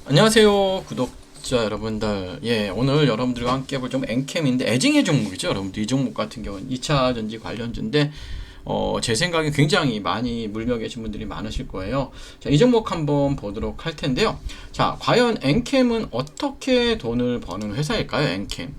안녕하세요 구독자 여러분들. 오늘 여러분들과 함께 볼 종목 엔캠인데 애증의 종목이죠. 여러분들 이 종목 같은 경우는 2차전지 관련주인데 제 생각에 굉장히 많이 물려 계신 분들이 많으실 거예요. 자, 이 종목 한번 보도록 할 텐데요. 자, 과연 엔캠은 어떻게 돈을 버는 회사일까요? 엔캠.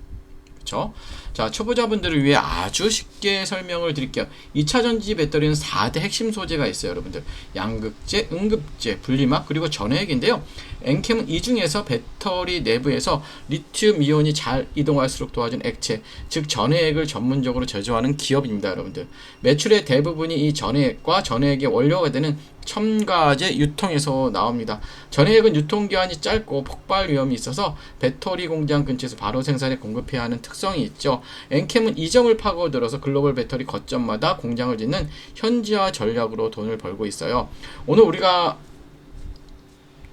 그쵸? 자, 초보자분들을 위해 아주 쉽게 설명을 드릴게요. 2차전지 배터리는 4대 핵심 소재가 있어요, 여러분들. 양극재, 음극재, 분리막, 그리고 전해액인데요. 엔캠은 이 중에서 배터리 내부에서 리튬 이온이 잘 이동할수록 도와준 액체, 즉 전해액을 전문적으로 제조하는 기업입니다, 여러분들. 매출의 대부분이 이 전해액과 전해액의 원료가 되는 첨가제 유통에서 나옵니다. 전해액은 유통기한이 짧고 폭발 위험이 있어서 배터리 공장 근처에서 바로 생산해 공급해야 하는 특성이 있죠. 엔캠은 이 점을 파고들어서 글로벌 배터리 거점마다 공장을 짓는 현지화 전략으로 돈을 벌고 있어요. 오늘 우리가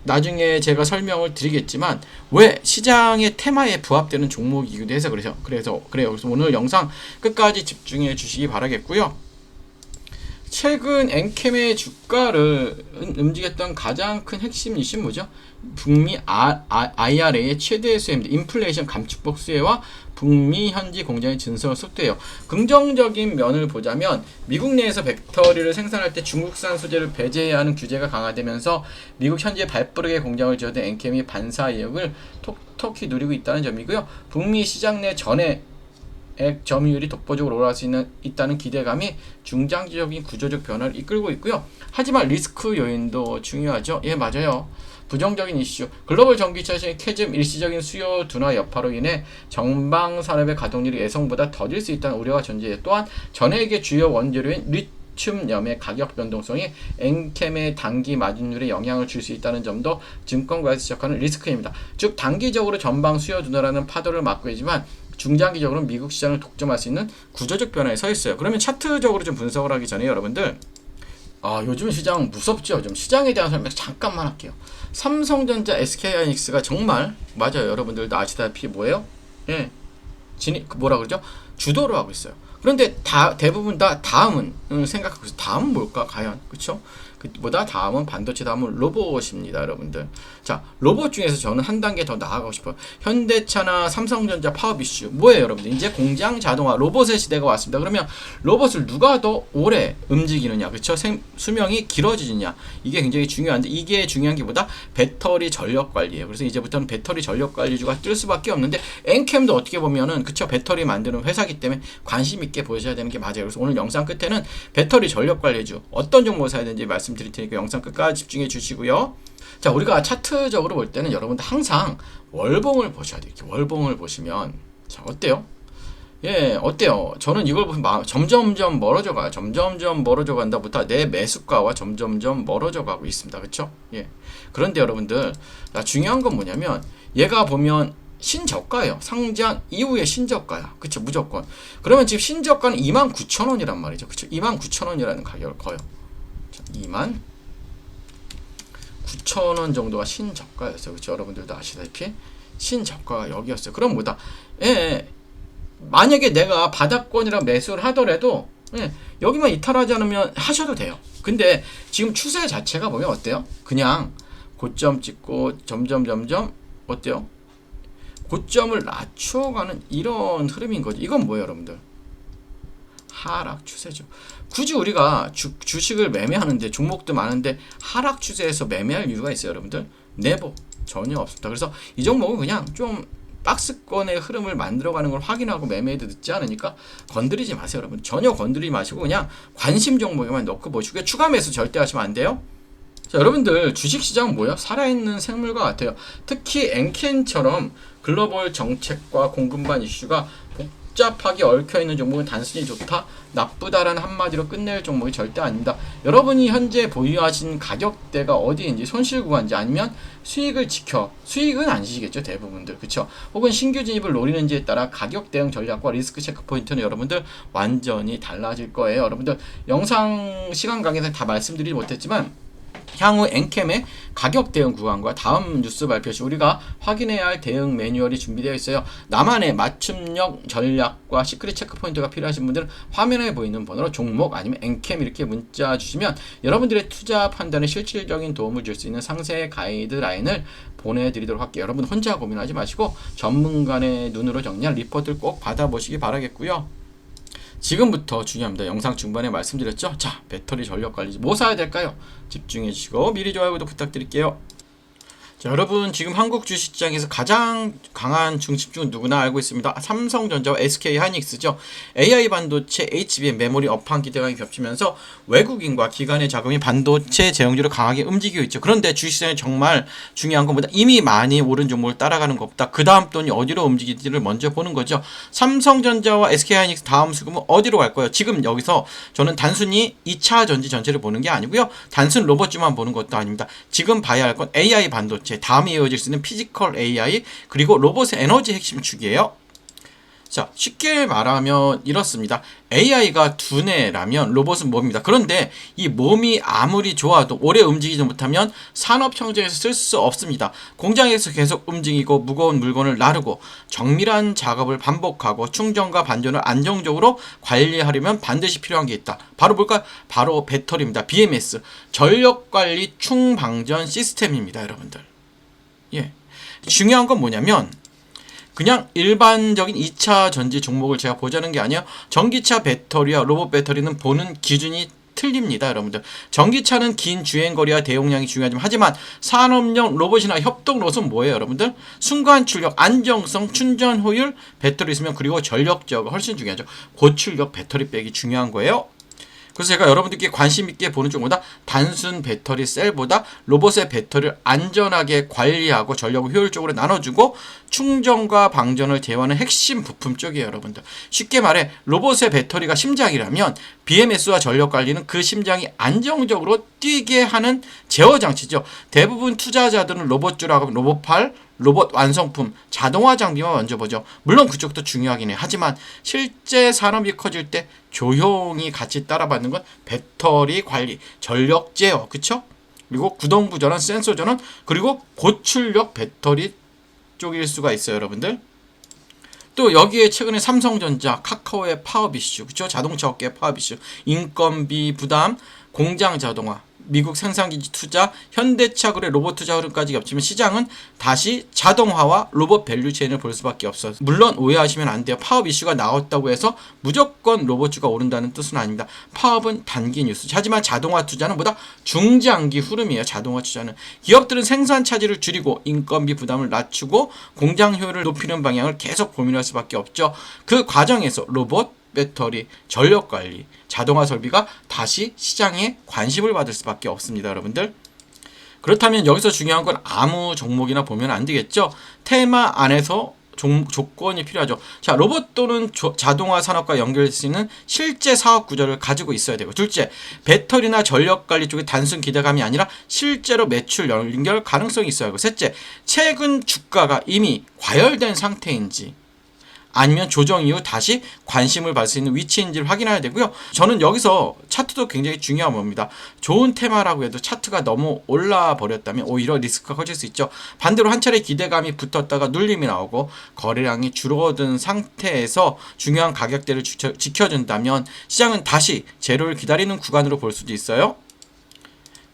나중에 제가 설명을 드리겠지만 왜 시장의 테마에 부합되는 종목이기도 해서 그래요. 그래서 오늘 영상 끝까지 집중해 주시기 바라겠고요. 최근 엔캠의 주가를 움직였던 가장 큰 핵심 이슈 뭐죠? 북미 IRA의 최대 수혜입니다. 인플레이션 감축법 수혜와 북미 현지 공장의 증설 속도예요. 긍정적인 면을 보자면 미국 내에서 배터리를 생산할 때 중국산 소재를 배제해야 하는 규제가 강화되면서 미국 현지에 발빠르게 공장을 지어둔 엔캠이 반사 이익을 톡톡히 누리고 있다는 점이고요. 북미 시장 내 전에 액 점유율이 독보적으로 올라갈 수 있다는 기대감이 중장기적인 구조적 변화를 이끌고 있고요. 하지만 리스크 요인도 중요하죠. 예, 맞아요. 부정적인 이슈, 글로벌 전기차 시장 캐즘 일시적인 수요 둔화 여파로 인해 전방 산업의 가동률이 예상보다 더딜 수 있다는 우려가 존재해. 또한 전해액의 주요 원재료인 리튬염의 가격 변동성이 엔캠의 단기 마진율에 영향을 줄 수 있다는 점도 증권가에서 지적하는 리스크입니다. 즉 단기적으로 전방 수요 둔화라는 파도를 막고 있지만 중장기적으로 미국 시장을 독점할 수 있는 구조적 변화에 서 있어요. 그러면 차트적으로 좀 분석을 하기 전에 여러분들, 요즘 시장 무섭죠. 좀 시장에 대한 설명 잠깐만 할게요. 삼성전자, SK하이닉스가 정말 맞아요. 여러분들도 아시다시피 뭐예요? 예, 뭐라 그러죠? 주도를 하고 있어요. 그런데 대부분 다음은 생각하고 있어요. 다음은 뭘까? 과연 그렇죠? 그보다 다음은 반도체, 다음은 로봇입니다, 여러분들. 자, 로봇 중에서 저는 한 단계 더 나아가고 싶어요. 현대차나 삼성전자 파업 이슈 뭐예요, 여러분들? 이제 공장 자동화, 로봇의 시대가 왔습니다. 그러면 로봇을 누가 더 오래 움직이느냐, 그렇죠? 수명이 길어지느냐, 이게 굉장히 중요한데 이게 중요한 게 보다 배터리 전력 관리예요. 그래서 이제부터는 배터리 전력 관리주가 뜰 수밖에 없는데 엔캠도 어떻게 보면은 그쵸, 배터리 만드는 회사기 때문에 관심 있게 보셔야 되는 게 맞아요. 그래서 오늘 영상 끝에는 배터리 전력 관리주 어떤 종목을 사야 되는지 말씀드릴 테니까 영상 끝까지 집중해 주시고요. 자, 우리가 차트적으로 볼 때는 여러분들 항상 월봉을 보셔야 돼요. 이렇게 월봉을 보시면 자, 어때요? 예, 어때요? 저는 이걸 보면 점점점 멀어져 가요. 점점점 멀어져 간다부터 내 매수가와 점점점 멀어져 가고 있습니다. 그렇죠? 예. 그런데 여러분들, 중요한 건 뭐냐면 얘가 보면 신저가예요. 상장 이후에 신저가야. 그쵸? 무조건. 그러면 지금 신저가는 29,000원이란 말이죠. 그쵸? 29,000원이라는 가격을 커요. 29,000원 정도가 신저가였어요. 그쵸? 여러분들도 아시다시피 신저가가 여기였어요. 그럼 뭐다? 예, 만약에 내가 바닥권이라 매수를 하더라도 여기만 이탈하지 않으면 하셔도 돼요. 근데 지금 추세 자체가 보면 어때요? 그냥 고점 찍고 점점 어때요? 고점을 낮춰가는 이런 흐름인 거죠. 이건 뭐예요, 여러분들? 하락 추세죠. 굳이 우리가 주식을 매매하는데 종목도 많은데 하락 추세에서 매매할 이유가 있어요, 여러분들? 네버 전혀 없습니다. 그래서 이 종목은 그냥 좀 박스권의 흐름을 만들어가는 걸 확인하고 매매해도 늦지 않으니까 건드리지 마세요, 여러분. 전혀 건드리지 마시고 그냥 관심 종목에만 넣고 보시고요. 추가 매수 절대 하시면 안 돼요. 자, 여러분들 주식시장은 뭐예요? 살아있는 생물과 같아요. 특히 엔켄처럼 글로벌 정책과 공급망 이슈가 복잡하게 얽혀있는 종목은 단순히 좋다, 나쁘다라는 한마디로 끝낼 종목이 절대 아닙니다. 여러분이 현재 보유하신 가격대가 어디인지, 손실 구간인지, 아니면 수익은 안 지시겠죠, 대부분들. 그쵸? 혹은 신규 진입을 노리는지에 따라 가격 대응 전략과 리스크 체크 포인트는 여러분들 완전히 달라질 거예요. 여러분들 영상 시간 관계상 다 말씀드리지 못했지만 향후 엔캠의 가격 대응 구간과 다음 뉴스 발표 시 우리가 확인해야 할 대응 매뉴얼이 준비되어 있어요. 나만의 맞춤형 전략과 시크릿 체크 포인트가 필요하신 분들은 화면에 보이는 번호로 종목 아니면 엔캠 이렇게 문자 주시면 여러분들의 투자 판단에 실질적인 도움을 줄 수 있는 상세 가이드라인을 보내드리도록 할게요. 여러분 혼자 고민하지 마시고 전문가의 눈으로 정리한 리포트를 꼭 받아보시기 바라겠고요. 지금부터 중요합니다. 영상 중반에 말씀드렸죠? 자, 배터리 전력 관리 뭐 사야 될까요? 집중해 주시고 미리 좋아요 구독 부탁드릴게요. 자, 여러분 지금 한국 주식시장에서 가장 강한 중심주는 누구나 알고 있습니다. 삼성전자와 SK하이닉스죠. AI 반도체, HBM, 메모리 업황 기대감이 겹치면서 외국인과 기관의 자금이 반도체 제형주를 강하게 움직이고 있죠. 그런데 주식시장에 정말 중요한 것보다 이미 많이 오른 종목을 따라가는 것보다 그 다음 돈이 어디로 움직일지를 먼저 보는 거죠. 삼성전자와 SK하이닉스 다음 수급은 어디로 갈까요? 지금 여기서 저는 단순히 2차 전지 전체를 보는 게 아니고요. 단순 로봇주만 보는 것도 아닙니다. 지금 봐야 할 건 AI 반도체, 다음에 이어질 수 있는 피지컬 AI, 그리고 로봇의 에너지 핵심 축이에요. 자, 쉽게 말하면 이렇습니다. AI가 두뇌라면 로봇은 몸입니다. 그런데 이 몸이 아무리 좋아도 오래 움직이지 못하면 산업 현장에서 쓸 수 없습니다. 공장에서 계속 움직이고 무거운 물건을 나르고 정밀한 작업을 반복하고 충전과 반전을 안정적으로 관리하려면 반드시 필요한 게 있다. 바로 뭘까요? 바로 배터리입니다. BMS, 전력관리 충방전 시스템입니다. 여러분들. 예. 중요한 건 뭐냐면 그냥 일반적인 2차 전지 종목을 제가 보자는 게 아니에요. 전기차 배터리와 로봇 배터리는 보는 기준이 틀립니다. 여러분들. 전기차는 긴 주행거리와 대용량이 중요하지만 하지만 산업용 로봇이나 협동 로봇은 뭐예요? 여러분들. 순간 출력, 안정성, 충전 효율, 배터리 있으면 그리고 전력 제어가 훨씬 중요하죠. 고출력 배터리 백이 중요한 거예요. 그래서 제가 여러분들께 관심 있게 보는 쪽보다 단순 배터리 셀보다 로봇의 배터리를 안전하게 관리하고 전력을 효율적으로 나눠주고 충전과 방전을 제어하는 핵심 부품 쪽이에요. 여러분들. 쉽게 말해 로봇의 배터리가 심장이라면 BMS와 전력 관리는 그 심장이 안정적으로 뛰게 하는 제어 장치죠. 대부분 투자자들은 로봇주라고 하면 로봇팔, 로봇 완성품, 자동화 장비만 먼저 보죠. 물론 그쪽도 중요하긴 해요. 하지만 실제 산업이 커질 때 조용히 같이 따라받는 건 배터리 관리, 전력 제어, 그쵸? 그리고 구동부 전원, 센서 전원, 그리고 고출력 배터리 쪽일 수가 있어요, 여러분들. 또 여기에 최근에 삼성전자, 카카오의 파업 이슈, 그쵸? 자동차 업계의 파업 이슈, 인건비 부담, 공장 자동화, 미국 생산기지 투자, 현대차그룹의 로봇 투자 흐름까지 겹치면 시장은 다시 자동화와 로봇 밸류체인을 볼 수밖에 없어요. 물론 오해하시면 안 돼요. 파업 이슈가 나왔다고 해서 무조건 로봇주가 오른다는 뜻은 아닙니다. 파업은 단기 뉴스. 하지만 자동화 투자는 보다 중장기 흐름이에요. 자동화 투자는. 기업들은 생산 차질을 줄이고 인건비 부담을 낮추고 공장 효율을 높이는 방향을 계속 고민할 수밖에 없죠. 그 과정에서 로봇, 배터리, 전력관리, 자동화 설비가 다시 시장에 관심을 받을 수밖에 없습니다. 여러분들. 그렇다면 여기서 중요한 건 아무 종목이나 보면 안 되겠죠. 테마 안에서 조건이 필요하죠. 자, 로봇 또는 자동화 산업과 연결될 수 있는 실제 사업 구조를 가지고 있어야 되고, 둘째, 배터리나 전력 관리 쪽에 단순 기대감이 아니라 실제로 매출 연결 가능성이 있어야 하고, 셋째, 최근 주가가 이미 과열된 상태인지 아니면 조정 이후 다시 관심을 받을 수 있는 위치인지를 확인해야 되고요. 저는 여기서 차트도 굉장히 중요한 겁니다. 좋은 테마라고 해도 차트가 너무 올라 버렸다면 오히려 리스크가 커질 수 있죠. 반대로 한 차례 기대감이 붙었다가 눌림이 나오고 거래량이 줄어든 상태에서 중요한 가격대를 지켜준다면 시장은 다시 제로를 기다리는 구간으로 볼 수도 있어요.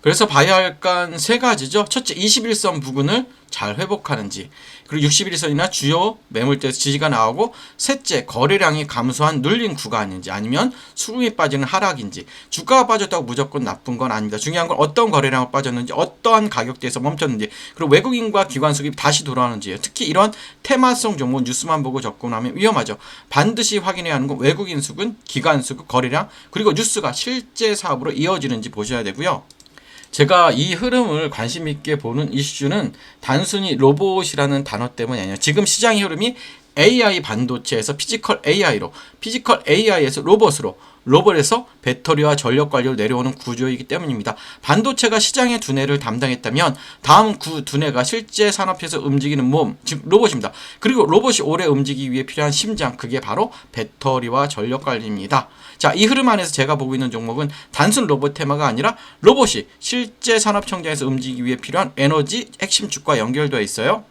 그래서 봐야 할 건 세 가지죠. 첫째, 21선 부근을 잘 회복하는지, 그리고 61선이나 주요 매물대에서 지지가 나오고, 셋째, 거래량이 감소한 눌린 구간인지 아니면 수급이 빠지는 하락인지. 주가가 빠졌다고 무조건 나쁜 건 아닙니다. 중요한 건 어떤 거래량을 빠졌는지, 어떠한 가격대에서 멈췄는지, 그리고 외국인과 기관 수급이 다시 돌아오는지예요. 특히 이런 테마성 종목 뉴스만 보고 접근하면 위험하죠. 반드시 확인해야 하는 건 외국인 수급, 기관 수급, 거래량, 그리고 뉴스가 실제 사업으로 이어지는지 보셔야 되고요. 제가 이 흐름을 관심 있게 보는 이슈는 단순히 로봇이라는 단어 때문이 아니에요. 지금 시장의 흐름이 AI 반도체에서 피지컬 AI로, 피지컬 AI에서 로봇으로, 로봇에서 배터리와 전력 관리로 내려오는 구조이기 때문입니다. 반도체가 시장의 두뇌를 담당했다면 다음 그 두뇌가 실제 산업에서 움직이는 몸, 즉 로봇입니다. 그리고 로봇이 오래 움직이기 위해 필요한 심장, 그게 바로 배터리와 전력 관리입니다. 자, 이 흐름 안에서 제가 보고 있는 종목은 단순 로봇 테마가 아니라 로봇이 실제 산업 현장에서 움직이기 위해 필요한 에너지 핵심축과 연결되어 있어요.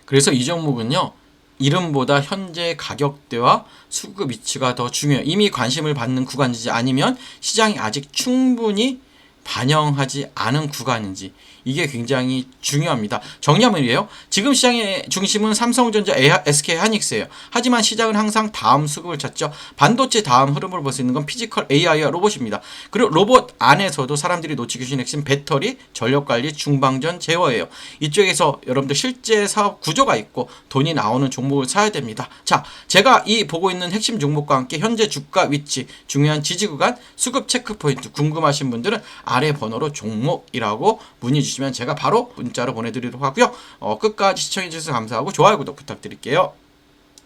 그래서 이 종목은요, 이름보다 현재 가격대와 수급 위치가 더 중요해요. 이미 관심을 받는 구간이지 아니면 시장이 아직 충분히 반영하지 않은 구간인지 이게 굉장히 중요합니다. 정리하면이에요. 지금 시장의 중심은 삼성전자, SK하이닉스예요. 하지만 시장은 항상 다음 수급을 찾죠. 반도체 다음 흐름을 볼 수 있는 건 피지컬 AI와 로봇입니다. 그리고 로봇 안에서도 사람들이 놓치기 쉬운 핵심 배터리, 전력관리, 중방전, 제어예요. 이쪽에서 여러분들 실제 사업 구조가 있고 돈이 나오는 종목을 사야 됩니다. 자, 제가 이 보고 있는 핵심 종목과 함께 현재 주가 위치, 중요한 지지 구간, 수급 체크 포인트 궁금하신 분들은 아래 번호로 종목이라고 문의 주시면 제가 바로 문자로 보내드리도록 하고요. 끝까지 시청해주셔서 감사하고 좋아요, 구독 부탁드릴게요.